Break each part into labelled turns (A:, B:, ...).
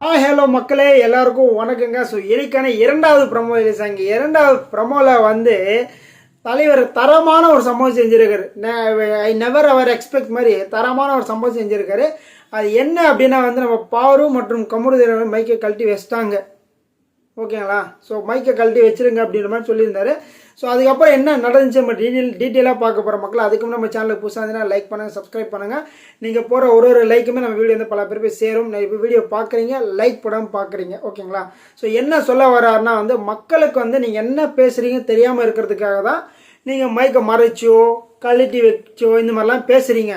A: Hello மக்களே, எல்லாருக்கும் வணக்கங்க. ஸோ எனக்கான இரண்டாவது ப்ரமோ ரிலீஸ் ஆங்க. இரண்டாவது ப்ரமோவில் வந்து தலைவர் தரமான ஒரு சம்பவம் செஞ்சுருக்காரு. ஐ நெவர் அவர் எக்ஸ்பெக்ட் மாதிரி தரமான ஒரு சம்பவம் செஞ்சுருக்காரு. அது என்ன அப்படின்னா வந்து நம்ம பாரு மற்றும் கமருதீன் மைக்கை கழட்டி வச்சிட்டாங்க. ஓகேங்களா? ஸோ மைக்கை கழட்டி வச்சிருங்க அப்படின்ற மாதிரி சொல்லியிருந்தாரு. ஸோ அதுக்கப்புறம் என்ன நடந்துச்சு நம்ம டீட்டெயிலாக பார்க்க போகிற மக்கள். அதுக்கு நம்ம சேனலுக்கு புதுசாக இருந்தீங்கன்னா லைக் பண்ணுங்கள், சப்ஸ்கிரைப் பண்ணுங்கள். நீங்கள் போகிற ஒரு லைக்குமே நம்ம வீடியோ வந்து பல பேர் போய் சேரும். இப்போ வீடியோ பார்க்குறீங்க, லைக் போடாமல் பார்க்குறீங்க. ஓகேங்களா? ஸோ என்ன சொல்ல வர்றாருன்னா வந்து மக்களுக்கு வந்து நீங்கள் என்ன பேசுகிறீங்க தெரியாமல் இருக்கிறதுக்காக தான் நீங்கள் மைக்கை மறைச்சோ கழட்டி வச்சோ இந்த மாதிரிலாம் பேசுகிறீங்க.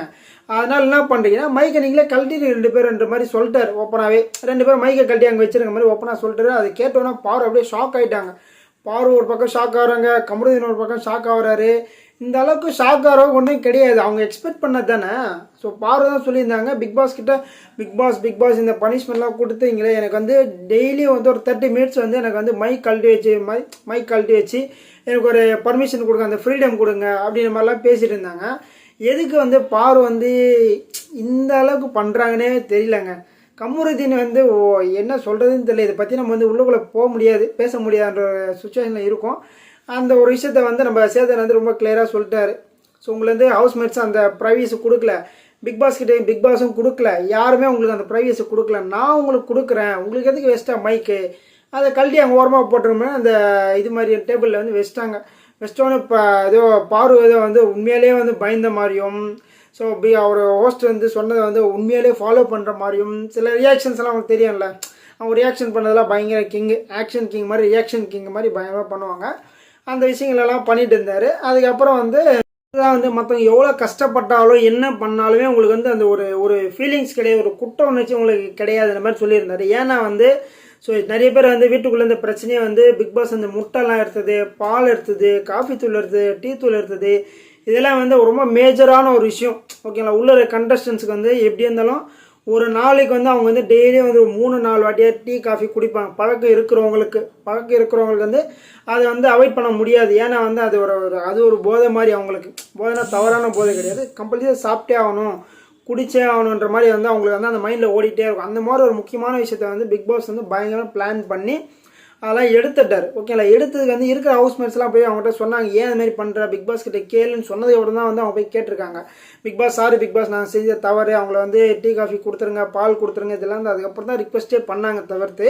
A: அதனால் என்ன பண்ணுறீங்கன்னா மைக்கை நீங்களே கழட்டி 2 பேர் மாதிரி சொல்லிட்டாரு. ஓப்பனாகவே 2 பேர் மைக்கை கழட்டி அங்கே வச்சிருக்க மாதிரி ஓப்பனாக சொல்லிட்டாரு. அது கேட்டோன்னா பாரு அப்படியே ஷாக் ஆகிட்டாங்க. பாரு ஒரு பக்கம் ஷாக் ஆகிறாங்க, கமருதீன் ஒரு பக்கம் ஷாக் ஆகிறாரு. இந்த அளவுக்கு ஷாக் ஆகிறவங்க ஒன்றும் கிடையாது, அவங்க எக்ஸ்பெக்ட் பண்ணது தானே. ஸோ பாரு தான் சொல்லியிருந்தாங்க பிக் பாஸ் கிட்ட, பிக் பாஸ் இந்த பனிஷ்மெண்ட்லாம் கொடுத்தீங்களே, எனக்கு வந்து டெய்லியும் வந்து ஒரு 30 மினிட்ஸ் வந்து எனக்கு வந்து மைக் கழட்டி வச்சு எனக்கு ஒரு பர்மிஷன் கொடுங்க, அந்த ஃப்ரீடம் கொடுங்க அப்படின்ற மாதிரிலாம் பேசிகிட்டு இருந்தாங்க. எதுக்கு வந்து பாரு வந்து இந்த அளவுக்கு பண்ணுறாங்கன்னே தெரியலங்க. கமருதீன் வந்து என்ன சொல்கிறதுன்னு தெரியல. இதை பற்றி நம்ம வந்து உள்ளுக்குள்ளே போக முடியாது, பேச முடியாதுன்ற சுச்சுவேஷனில் இருக்கும். அந்த ஒரு விஷயத்த வந்து நம்ம சேதன் வந்து ரொம்ப கிளியராக சொல்லிட்டாரு. ஸோ உங்களுக்கு வந்து ஹவுஸ்மேட்ஸ் அந்த ப்ரைவேசி கொடுக்கல, பிக் பாஸும் கொடுக்கல, யாருமே உங்களுக்கு அந்த ப்ரைவேசி கொடுக்கல. நான் உங்களுக்கு கொடுக்குறேன், உங்களுக்கு எதுக்கு வேஸ்ட்டாக மைக்கு, அதை கழட்டி அங்கே ஓரமாக போட்டுருமே அந்த இது மாதிரி டேபிளில் வந்து வெஸ்டோன்னு இப்போ ஏதோ பாரு ஏதோ வந்து உண்மையிலேயே வந்து பயந்த மாதிரியும், ஸோ அவர் ஹோஸ்ட் வந்து சொன்னதை வந்து உண்மையிலே ஃபாலோ பண்ணுற மாதிரியும் சில ரியாக்ஷன்ஸ் எல்லாம் அவங்களுக்கு தெரியும்ல. அவங்க ரியாக்ஷன் பண்ணதெல்லாம் பயங்கர ஆக்ஷன் கிங் மாதிரி, ரியாக்ஷன் கிங் மாதிரி பயங்கரமாக பண்ணுவாங்க. அந்த விஷயங்களெல்லாம் பண்ணிட்டு இருந்தார். அதுக்கப்புறம் வந்து மற்றவங்க எவ்வளோ கஷ்டப்பட்டாலும் என்ன பண்ணாலுமே உங்களுக்கு வந்து அந்த ஒரு ஃபீலிங்ஸ் கிடையாது, ஒரு குற்ற உணர்ச்சி உங்களுக்கு கிடையாதுன்ற மாதிரி சொல்லியிருந்தார். ஏன்னா வந்து ஸோ நிறைய பேர் வந்து வீட்டுக்குள்ளே இந்த பிரச்சனையை வந்து பிக் பாஸ் வந்து முட்டைலாம் எடுத்தது, பால் எடுத்தது, காஃபி தூள் எடுத்தது, டீ தூள் எடுத்தது, இதெல்லாம் வந்து ரொம்ப மேஜரான ஒரு விஷயம். ஓகேங்களா? உள்ள கண்டஸ்டன்ஸுக்கு வந்து எப்படி இருந்தாலும் ஒரு நாளைக்கு வந்து அவங்க வந்து டெய்லியும் வந்து 3-4 வாட்டியாக டீ காஃபி குடிப்பாங்க. பழக்கம் இருக்கிறவங்களுக்கு வந்து அதை வந்து அவாய்ட் பண்ண முடியாது. ஏன்னா வந்து அது ஒரு போதை மாதிரி. அவங்களுக்கு போதைனா தவறான போதை கிடையாது, கம்பல்சரி சாப்பிட்டே ஆகணும், குடிச்சே ஆகணுன்ற மாதிரி வந்து அவங்களுக்கு வந்து அந்த மைண்டில் ஓடிட்டே இருக்கும். அந்த மாதிரி ஒரு முக்கியமான விஷயத்த வந்து பிக் பாஸ் வந்து பயங்கரமாக பிளான் பண்ணி அதெல்லாம் எடுத்துட்டார். ஓகேங்களா? எடுத்ததுக்கு வந்து இருக்கிற ஹவுஸ்மேட்ஸ்லாம் போய் அவங்ககிட்ட சொன்னாங்க, ஏன் அது மாதிரி பண்ணுற, பிக் பாஸ் கிட்ட கேளுன்னு சொன்னதோட தான் வந்து அவங்க போய் கேட்டிருக்காங்க. Bigg Boss sorry Bigg Boss, நான் செஞ்ச தவறு, அவங்கள வந்து டீ காஃபி கொடுத்துருங்க, பால் கொடுத்துருங்க, இதெல்லாம் வந்து அதுக்கப்புறம் தான் ரிக்வெஸ்ட்டே பண்ணாங்க, தவிர்த்து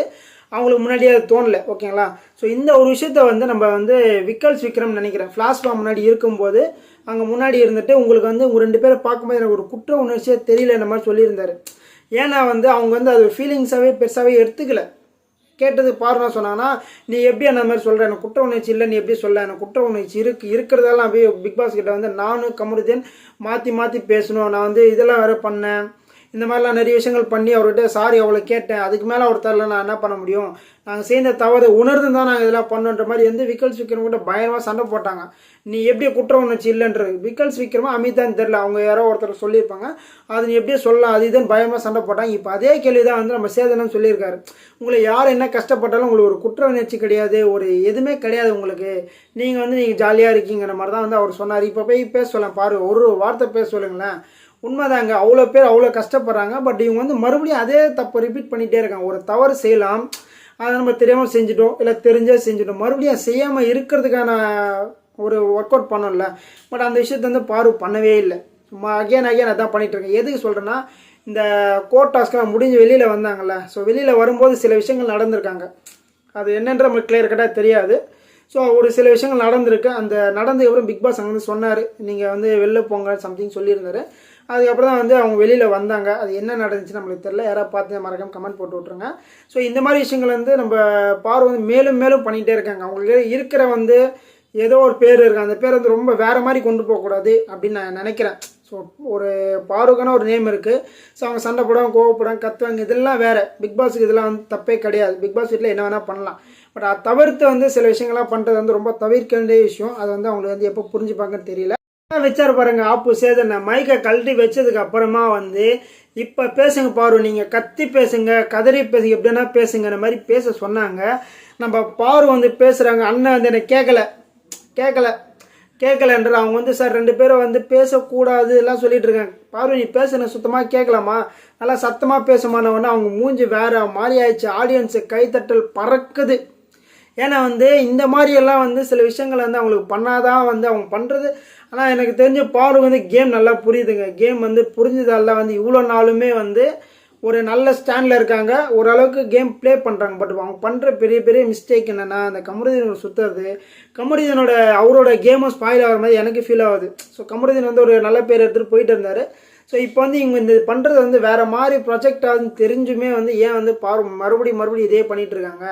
A: அவங்களுக்கு முன்னாடியே அது தோணலை. ஓகேங்களா? ஸோ இந்த ஒரு விஷயத்த வந்து நம்ம வந்து விக்ரம் நினைக்கிறேன் ஃப்ளாஷ்பாம் முன்னாடி இருக்கும்போது அங்கே முன்னாடி இருந்துட்டு உங்களுக்கு வந்து உங்கள் 2 பேரை பார்க்கும்போது எனக்கு ஒரு குற்ற உணர்ச்சியே தெரியல இந்த மாதிரி சொல்லியிருந்தாரு. ஏன்னா வந்து அவங்க வந்து அது ஃபீலிங்ஸாகவே பெருசாகவே எடுத்துக்கல. கேட்டது பாருன்னா சொன்னாங்கன்னா, நீ எப்படி அந்த மாதிரி சொல்கிற, எனக்கு குற்ற உணர்ச்சி இல்லை, நீ எப்படி சொல்ல, எனக்கு குற்ற உணர்ச்சி இருக்கிறதெல்லாம் போய் பிக் பாஸ் கிட்ட வந்து நானும் கமருதீன் மாற்றி பேசணும், நான் வந்து இதெல்லாம் வேறு பண்ணேன், இந்த மாதிரிலாம் நிறைய விஷயங்கள் பண்ணி அவர்கிட்ட சாரி அவ்வளோ கேட்டேன், அதுக்கு மேலே அவர் தரல, நான் என்ன பண்ண முடியும், நாங்கள் செய்த தவறு உணர்ந்து தான் நாங்கள் இதெல்லாம் பண்ணோன்ற மாதிரி வந்து விக்ரம் கூட பயங்கரமாக சண்டை போட்டாங்க. நீ எப்படி குற்ற உணர்ச்சி இல்லைன்றது விக்ரமா அமிதான்னு தெரில, அவங்க யாரோ ஒருத்தர் சொல்லியிருப்பாங்க, அது நீ எப்படியே சொல்லலாம், அது இதுன்னு பயமாக சண்டை போட்டாங்க. இப்போ அதே கேள்வி தான் வந்து நம்ம சேதனம் சொல்லியிருக்காரு. உங்களை யார் என்ன கஷ்டப்பட்டாலும் உங்களுக்கு ஒரு குற்ற உணர்ச்சி கிடையாது, ஒரு எதுவுமே கிடையாது உங்களுக்கு, நீங்கள் ஜாலியாக இருக்கீங்கிற மாதிரி தான் வந்து அவர் சொன்னார். இப்போ போய் பேச சொல்லலாம் பாரு, ஒரு வார்த்தை பேச சொல்லுங்களேன். உண்மைதாங்க, அவ்வளோ பேர் அவ்வளோ கஷ்டப்படுறாங்க. பட் இவங்க வந்து மறுபடியும் அதே தப்பை ரிப்பீட் பண்ணிகிட்டே இருக்காங்க. ஒரு தவறு செய்யலாம், அதை நம்ம தெரியாமல் செஞ்சுட்டோம், இல்லை தெரிஞ்சே செஞ்சுட்டோம், மறுபடியும் செய்யாமல் இருக்கிறதுக்கான ஒரு ஒர்க் அவுட் பண்ணோம்ல. பட் அந்த விஷயத்த வந்து பாரு பண்ணவே இல்லை. அகேன் அதான் பண்ணிகிட்டு இருக்கேன். எதுக்கு சொல்கிறேன்னா, இந்த கோர்ட் டாஸ்க்கெலாம் முடிஞ்சு வெளியில் வந்தாங்கல்ல, ஸோ வெளியில் வரும்போது சில விஷயங்கள் நடந்திருக்காங்க, அது என்னன்ற நம்மளுக்கு கிளியர் கட்டாக தெரியாது. ஸோ ஒரு சில விஷயங்கள் நடந்திருக்கு. அந்த நடந்ததுக்கப்புறம் பிக் பாஸ் அங்கே வந்து சொன்னார், நீங்கள் வந்து வெளில போங்க சம்திங் சொல்லியிருந்தாரு. அதுக்கப்புறம் தான் வந்து அவங்க வெளியில் வந்தாங்க. அது என்ன நடந்துச்சு நம்மளுக்கு தெரியல, யாராவது பார்த்து மறக்காம கமெண்ட் போட்டு விட்ருங்க. ஸோ இந்த மாதிரி விஷயங்கள் வந்து நம்ம பாரு வந்து மேலும் பண்ணிகிட்டே இருக்காங்க. அவங்களுக்கு இருக்கிற வந்து ஏதோ ஒரு பேர் இருக்குது, அந்த பேர் வந்து ரொம்ப வேறு மாதிரி கொண்டு போகக்கூடாது அப்படின்னு நான் நினைக்கிறேன். ஸோ ஒரு பாருக்கான ஒரு நேம் இருக்குது. ஸோ அவங்க சண்டை போடுவாங்க, கோவப்படுவாங்க, கத்துவாங்க, இதெல்லாம் வேறு. பிக் பாஸுக்கு இதெல்லாம் வந்து தப்பே கிடையாது. பிக் பாஸ் வீட்டில் என்ன வேணால் பண்ணலாம். பட் அதை தவிர்த்து வந்து சில விஷயங்கள்லாம் பண்ணுறது வந்து ரொம்ப தவிர்க்க வேண்டிய விஷயம். அது வந்து அவங்களுக்கு வந்து எப்போ புரிஞ்சுப்பாங்கன்னு தெரியல. வச்சாரு பாருங்க ஆப்பு சேதனை, மைக்கை கழட்டி வச்சதுக்கு அப்புறமா வந்து இப்போ பேசுங்க பாரு, நீங்கள் கத்தி பேசுங்க, கதறி பேசுங்க, எப்படின்னா பேசுங்கிற மாதிரி பேச சொன்னாங்க. நம்ம பாரு வந்து பேசுகிறாங்க, அண்ணன் வந்து என்னை கேட்கல, கேட்கலன்ற அவங்க வந்து சார் 2 பேரும் வந்து பேசக்கூடாது எல்லாம் சொல்லிட்டு இருக்காங்க. பார்வதி நீ பேசுன சுத்தமாக கேட்கலாமா, நல்லா சத்தமாக பேசுமானவொன்னே அவங்க மூஞ்சி வேற மாதிரி ஆயிடுச்சு. ஆடியன்ஸு கைத்தட்டல் பறக்குது. ஏன்னா வந்து இந்த மாதிரியெல்லாம் வந்து சில விஷயங்களை வந்து அவங்களுக்கு பண்ணாதான் வந்து அவங்க பண்ணுறது. ஆனால் எனக்கு தெரிஞ்ச பார்வதி வந்து கேம் நல்லா புரியுதுங்க. கேம் வந்து புரிஞ்சதால வந்து இவ்வளோ நாளுமே வந்து ஒரு நல்ல ஸ்டாண்டில் இருக்காங்க. ஓரளவுக்கு கேம் ப்ளே பண்ணுறாங்க. பட் அவங்க பண்ணுற பெரிய பெரிய மிஸ்டேக் என்னென்னா அந்த கமருதீனோட சுற்றுறது, கமருதீனோட அவரோட கேமும் ஸ்பாயில் ஆகிற மாதிரி எனக்கு ஃபீல் ஆகுது. ஸோ கமருதீன் வந்து ஒரு நல்ல பேர் எடுத்துகிட்டு போயிட்டு இருந்தார். ஸோ இப்போ வந்து இவங்க இந்த பண்ணுறது வந்து வேறு மாதிரி ப்ரொஜெக்ட் ஆகுதுன்னு தெரிஞ்சுமே வந்து ஏன் வந்து மறுபடியும் இதே பண்ணிகிட்டு இருக்காங்க.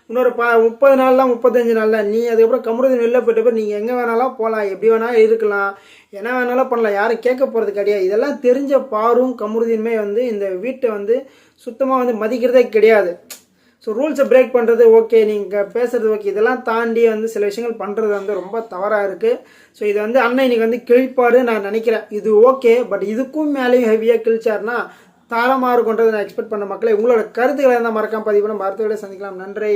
A: இன்னொரு 30 நாள்லாம் 35 நாளில் நீ அதுக்கப்புறம் கமருதீன் வெளில போயிட்ட பேர் நீங்கள் எங்கே வேணாலும் போகலாம், எப்படி வேணாலும் இருக்கலாம், என்ன வேணாலும் பண்ணலாம், யாரும் கேட்க போகிறது கிடையாது. இதெல்லாம் தெரிஞ்ச பாரும் கமருதீனுமே வந்து இந்த வீட்டை வந்து சுத்தமாக வந்து மதிக்கிறதே கிடையாது. ஸோ ரூல்ஸை பிரேக் பண்ணுறது ஓகே, நீங்கள் பேசுகிறது ஓகே, இதெல்லாம் தாண்டி வந்து சில விஷயங்கள் பண்ணுறது வந்து ரொம்ப தவறாக இருக்குது. ஸோ இதை வந்து அண்ணன் இன்னைக்கு வந்து கிழிப்பாரு நான் நினைக்கிறேன். இது ஓகே, பட் இதுக்கும் மேலேயும் ஹெவியாக கிழிச்சாருன்னா தாரமாக இருக்கும்ன்றது நான் எக்ஸ்பெக்ட் பண்ண. மக்களை உங்களோட கருத்துக்களை இருந்தால் மறக்காம பதிவு பண்ண. அடுத்த வீடியோ சந்திக்கலாம். நன்றி.